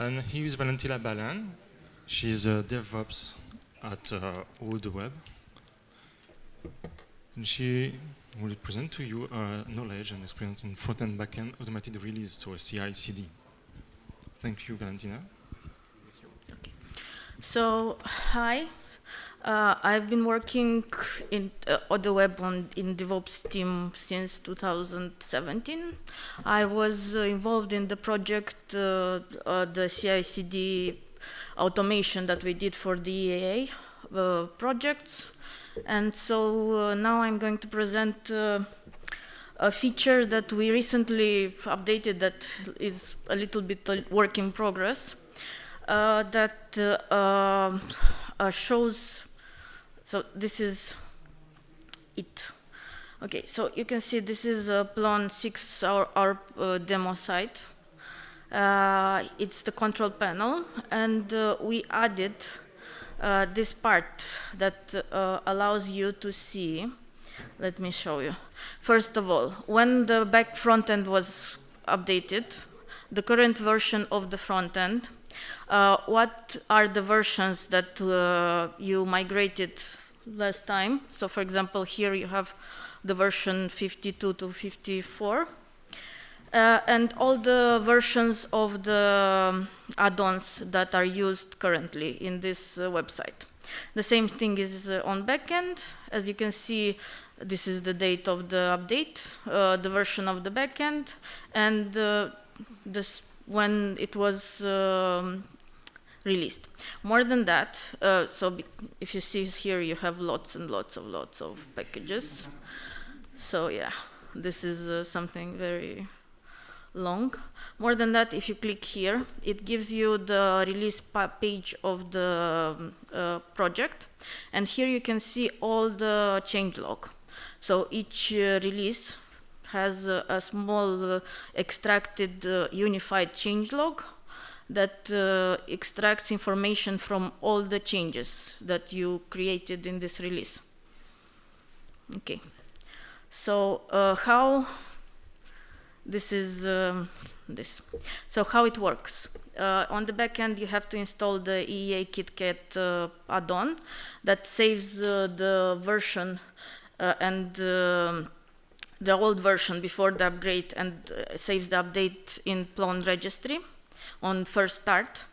And here is Valentina Balan. She's a DevOps at All the Web. And she will present to you knowledge and experience in front-end backend automated release, so CI/CD. Thank you, Valentina. Okay. So, hi. I've been working on the web in DevOps team since 2017. I was involved in the project, the CI/CD automation that we did for the EAA projects. And so now I'm going to present a feature that we recently updated that is a little bit a work in progress, that shows. So this is it. Okay, so you can see this is a Plone 6, our demo site. It's the control panel, and we added this part that allows you to see. Let me show you. First of all, when the back front end was updated, the current version of the front end, what are the versions that you migrated last time? So for example, here you have the version 52 to 54. And all the versions of the add-ons that are used currently in this website. The same thing is on backend. As you can see, this is the date of the update, the version of the backend, and this when it was released. More than that, so if you see here, you have lots of packages. So yeah, this is something very long. More than that, if you click here, it gives you the release page of the project, and here you can see all the changelog. So each release has a small extracted unified changelog that extracts information from all the changes that you created in this release. Okay, so how this is this. So how it works. On the backend, you have to install the add-on add-on that saves the version and the old version before the upgrade, and saves the update in Plone registry on first start.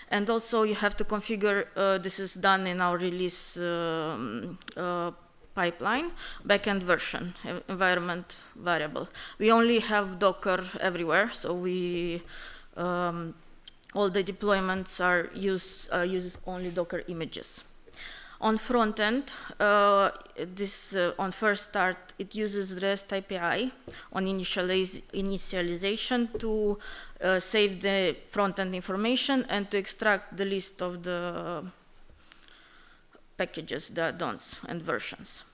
And also you have to configure, this is done in our release pipeline, backend version, environment variable. We only have Docker everywhere, so we all the deployments are use only Docker images. On front end, on first start, it uses REST API on initialization to save the front end information and to extract the list of the packages, the add-ons and versions.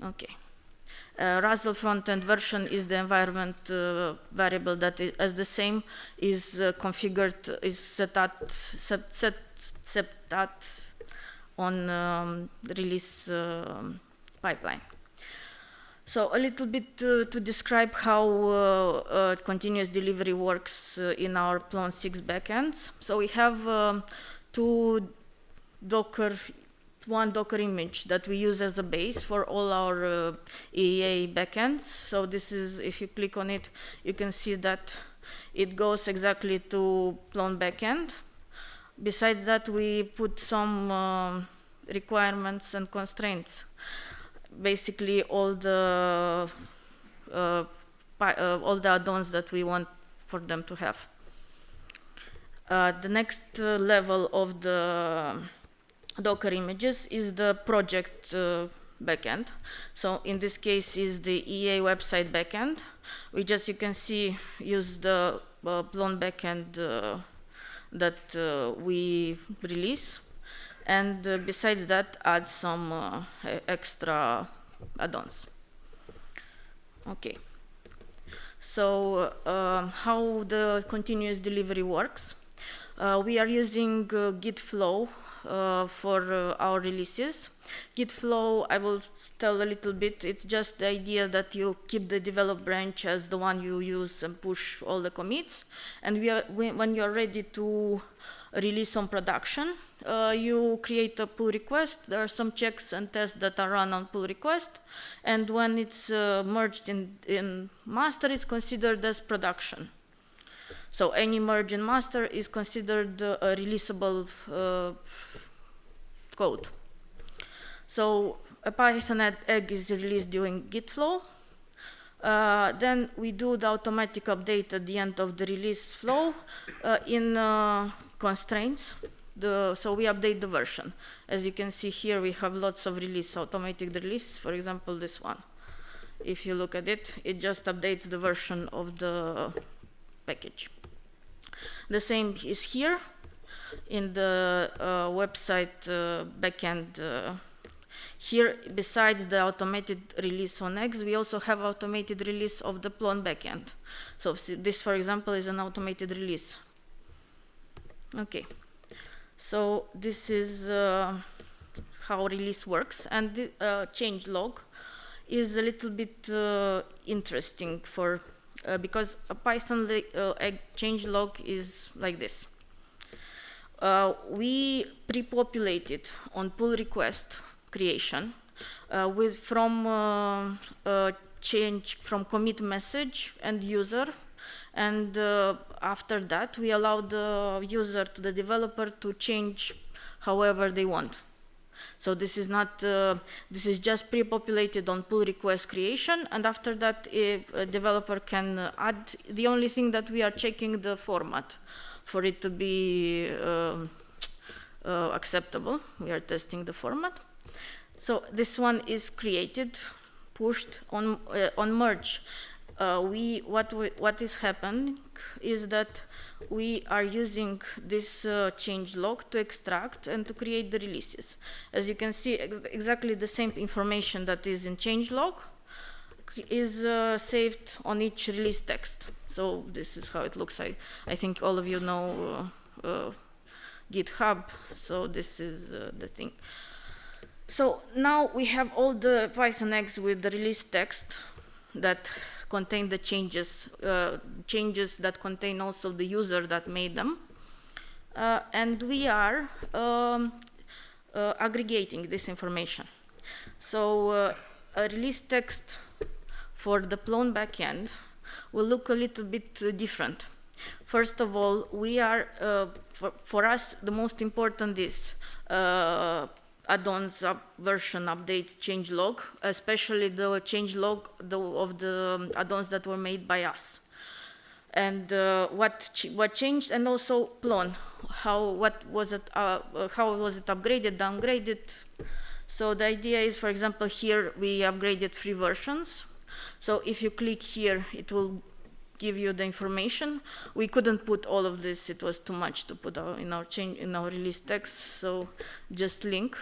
Okay. Razzle front-end version is the environment variable that is, as the same, is configured, is set on release pipeline. So a little bit to describe how continuous delivery works in our Plone 6 backends. So we have one Docker image that we use as a base for all our EA backends. So this is, if you click on it, you can see that it goes exactly to Plone backend. Besides that, we put some requirements and constraints. Basically, all the add-ons that we want for them to have. The next level of the Docker images is the project backend. So in this case is the EA website backend. We just, you can see, use the Plone backend that we release, and besides that add some extra add-ons. Okay, so how the continuous delivery works. We are using Git flow for our releases. Git flow, I will tell a little bit. It's just the idea that you keep the develop branch as the one you use and push all the commits. And when you're ready to release on production, you create a pull request. There are some checks and tests that are run on pull request. And when it's merged in master, it's considered as production. So any merge in master is considered a releasable code. So a Python egg is released during Git flow. Then we do the automatic update at the end of the release flow in constraints. So we update the version. As you can see here, we have lots of release, automatic release. For example, this one. If you look at it, it just updates the version of the package. The same is here in the website backend. Here, besides the automated release on eggs, we also have automated release of the Plone backend. So this, for example, is an automated release. Okay, so this is how release works, and the changelog is a little bit interesting for because a Python egg changelog is like this. We pre-populate it on pull request creation from change from commit message and user, and after that we allow the user to the developer to change however they want. So this is not this is just pre-populated on pull request creation, and after that a developer can add. The only thing that we are checking the format for it to be acceptable. We are testing the format. So this one is created, pushed on merge. What is happening is that we are using this changelog to extract and to create the releases. As you can see, exactly the same information that is in changelog is saved on each release text. So this is how it looks like. I think all of you know GitHub, so this is the thing. So now we have all the Python eggs with the release text that contain the changes that contain also the user that made them. And we are aggregating this information. So a release text for the Plone backend will look a little bit different. First of all, we are, for us, the most important is add-ons version update changelog, especially the changelog of the add-ons that were made by us. And what changed, and also Plone, how was it upgraded, downgraded. So the idea is, for example, here we upgraded 3 versions. So if you click here, it will give you the information. We couldn't put all of this; it was too much to put in our release text. So just link.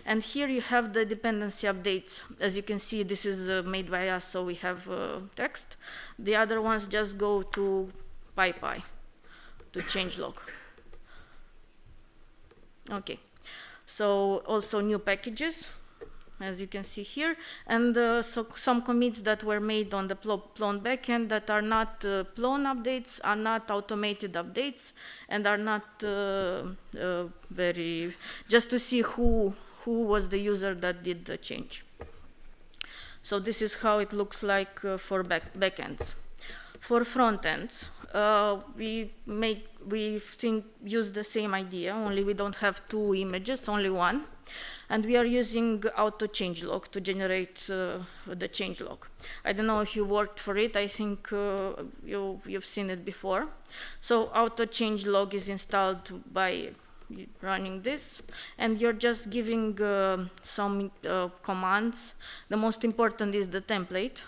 And here you have the dependency updates. As you can see, this is made by us, so we have text. The other ones just go to PyPy, to changelog. Okay, so also new packages, as you can see here, and so some commits that were made on the Plone backend that are not Plone updates, are not automated updates, and are not very, just to see who was the user that did the change. So this is how it looks like for backends. For frontends, we use the same idea, only we don't have 2 images, only one. And we are using auto changelog to generate the changelog. I don't know if you worked for it. I think you've seen it before. So auto changelog is installed by running this, and you're just giving some commands. The most important is the template.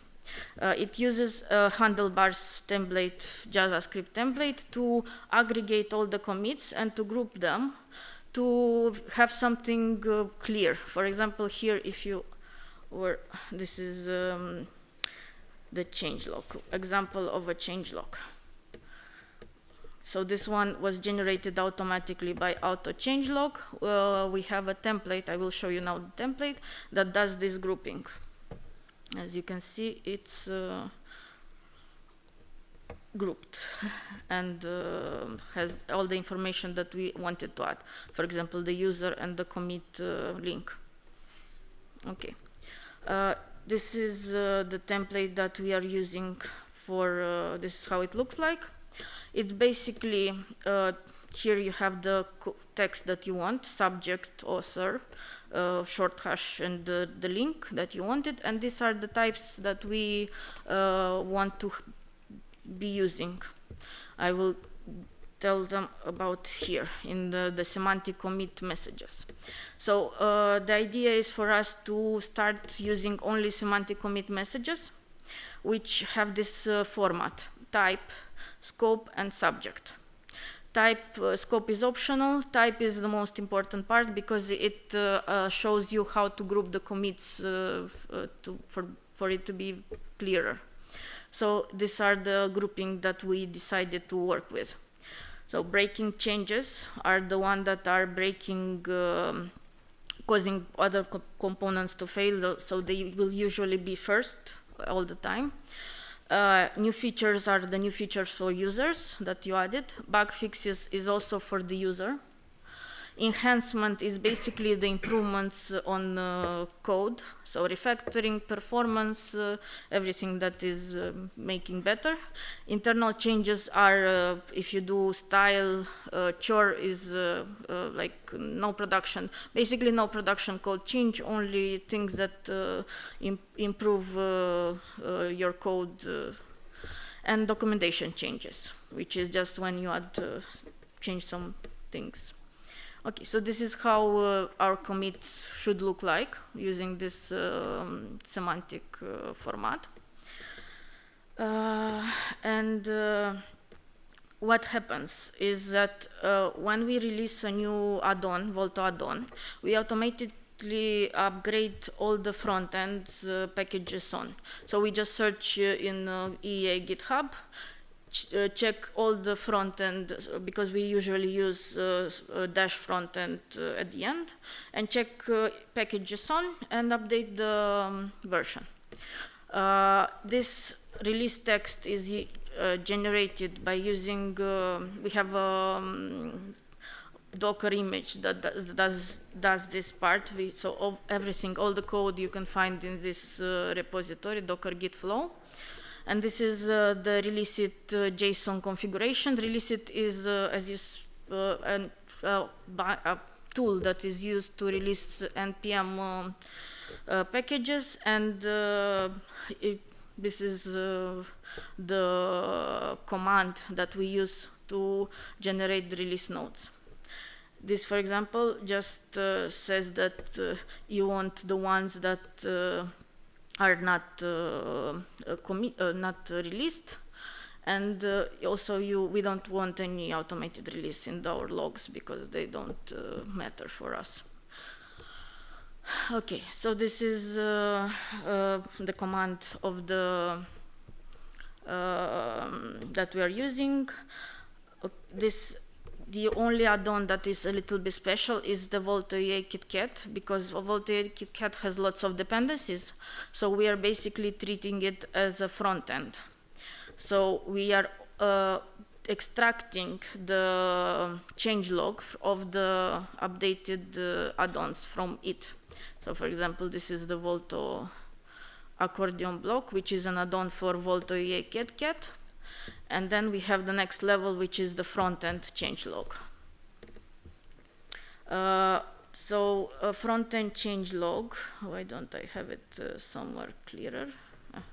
It uses a handlebars template, JavaScript template, to aggregate all the commits and to group them, to have something clear. For example, here, if you were, this is the changelog, example of a changelog. So this one was generated automatically by auto changelog. We have a template, I will show you now the template, that does this grouping. As you can see, it's grouped and has all the information that we wanted to add. For example, the user and the commit link. Okay. This is the template that we are using for, this is how it looks like. It's basically, here you have the text that you want, subject, author, short hash, and the link that you wanted. And these are the types that we want to be using. I will tell them about here in the semantic commit messages. So the idea is for us to start using only semantic commit messages, which have this format: type, scope, and subject. Type, scope is optional. Type is the most important part because it shows you how to group the commits for it to be clearer. So these are the grouping that we decided to work with. So breaking changes are the ones that are breaking, causing other components to fail, so they will usually be first all the time. New features are the new features for users that you added. Bug fixes is also for the user. Enhancement is basically the improvements on code, so refactoring, performance, everything that is making better. Internal changes are if you do style, chore is like no production, basically no production code change, only things that improve your code, and documentation changes, which is just when you add change some things. Okay, so this is how our commits should look like using this semantic format. What happens is that when we release a new add-on, Volto add-on, we automatically upgrade all the front-end packages on. So we just search in EA GitHub, check all the front end, because we usually use dash front end at the end, and check packages on and update the version. This release text is generated by using, we have a Docker image that does this part. So everything, all the code you can find in this repository, Docker Git flow. And this is the release it JSON configuration. Release it is a tool that is used to release NPM packages, and this is the command that we use to generate the release notes. This, for example, just says that you want the ones that are not released, and also we don't want any automated release in our logs because they don't matter for us. Okay, so this is the command of the that we are using. The only add-on that is a little bit special is the volto-eea-kitkat, because volto-eea-kitkat has lots of dependencies. So we are basically treating it as a front end. So we are extracting the changelog of the updated add-ons from it. So for example, this is the Volto accordion block, which is an add-on for volto-eea-kitkat. And then we have the next level, which is the front-end changelog. So front-end changelog, why don't I have it somewhere clearer?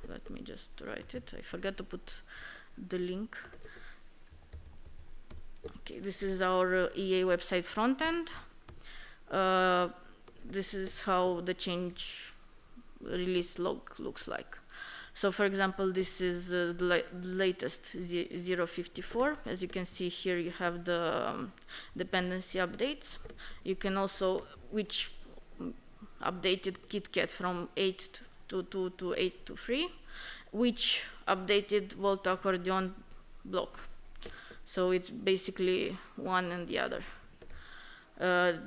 Let me just write it. I forgot to put the link. Okay, this is our EA website front-end. This is how the change release log looks like. So for example, this is the latest 054. As you can see here, you have the dependency updates. You can also, which updated KitKat from 8.2 to 8.3, which updated Volto accordion block. So it's basically one and the other.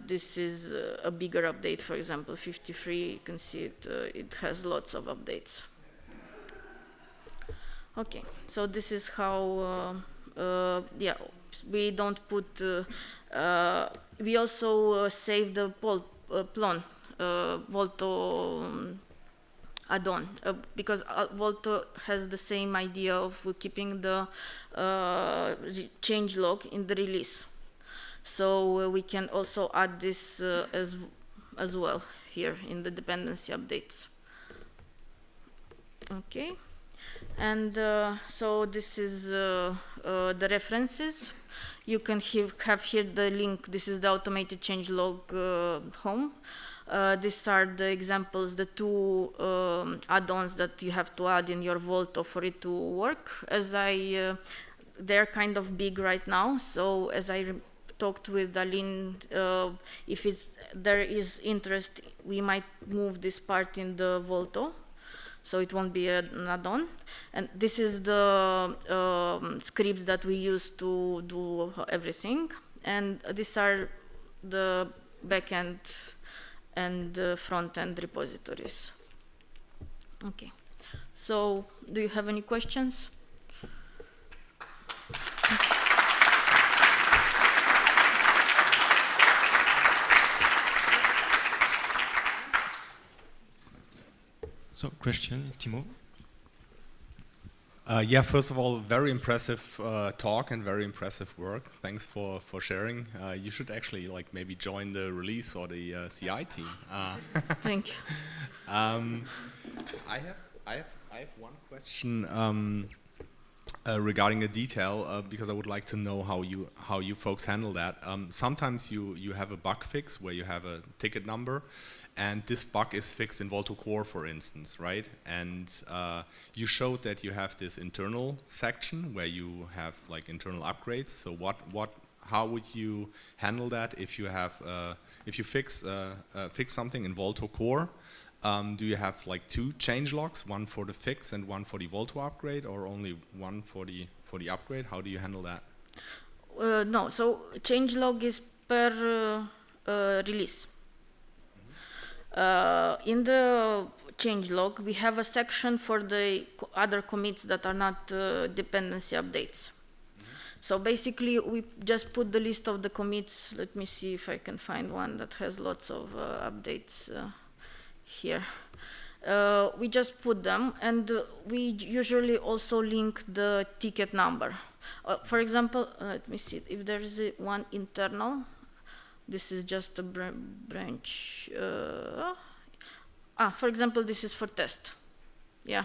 This is a bigger update, for example, 53. You can see it has lots of updates. Okay, so this is how, yeah, we don't put, we also save the Plone, Volto add-on, because Volto has the same idea of keeping the changelog in the release. So we can also add this as well here in the dependency updates. Okay. And so this is the references. You can have here the link. This is the automated changelog home. These are the examples, the two add-ons that you have to add in your Volto for it to work. As they're kind of big right now. So as I talked with Aline, if there is interest, we might move this part in the Volto. So it won't be an add-on. And this is the scripts that we use to do everything. And these are the backend and front-end repositories. Okay. So do you have any questions? So, question, Timo? Yeah, first of all, very impressive talk and very impressive work. Thanks for sharing. You should actually maybe join the release or the CI team. Thank you. I have one question regarding a detail because I would like to know how you folks handle that. Sometimes you have a bug fix where you have a ticket number. And this bug is fixed in Volto Core, for instance, right? And you showed that you have this internal section where you have internal upgrades. So how would you handle that if you have if you fix something in Volto Core? Do you have two change logs, one for the fix and one for the Volto upgrade, or only one for the upgrade? How do you handle that? No, so change log is per release. In the changelog, we have a section for the other commits that are not dependency updates. So basically, we just put the list of the commits. Let me see if I can find one that has lots of updates here. We just put them, and we usually also link the ticket number. For example, let me see if there is one internal. This is just a branch. For example, this is for test. Yeah.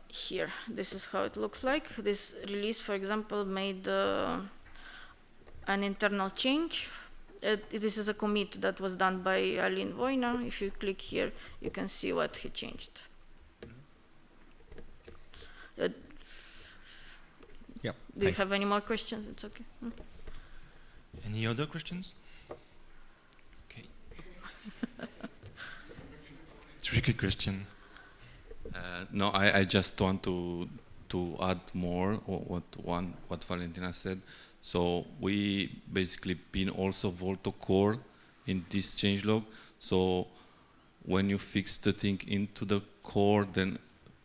Here, this is how it looks like. This release, for example, made an internal change. This is a commit that was done by Alin Vojna. If you click here, you can see what he changed. Yeah. Do you have any more questions? It's okay. Any other questions? Okay. Tricky question. No, I just want to add more what Valentina said. So we basically pin also Volto Core in this changelog. So when you fix the thing into the core, then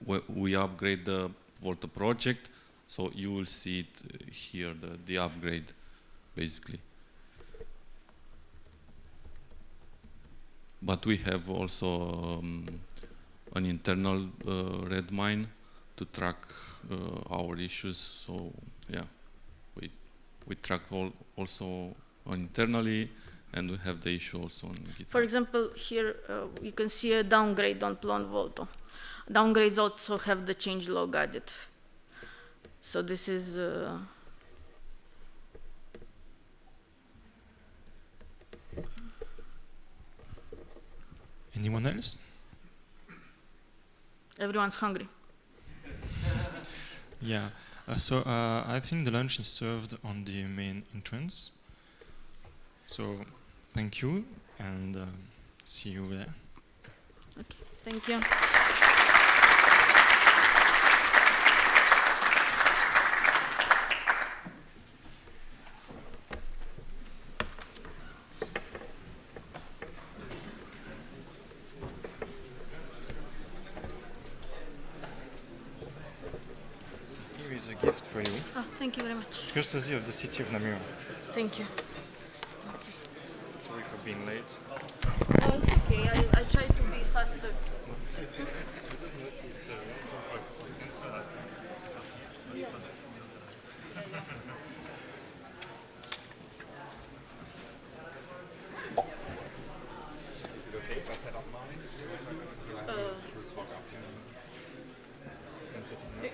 we upgrade the Volto project. So you will see it here, the upgrade, basically. But we have also an internal red mine to track our issues. So yeah, we track also internally, and we have the issue also on GitHub. For example, here you can see a downgrade on Plone Volto. Downgrades also have the changelog added. So this is Anyone else? Everyone's hungry. Yeah. So I think the lunch is served on the main entrance. So thank you, and see you there. Okay, thank you. a gift for you. Oh, thank you very much. Courtesy of the city of Namur. Thank you. Sorry for being late. No, it's okay. I try to be faster.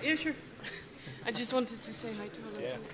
Yeah, sure. I just wanted to say hi to all of you.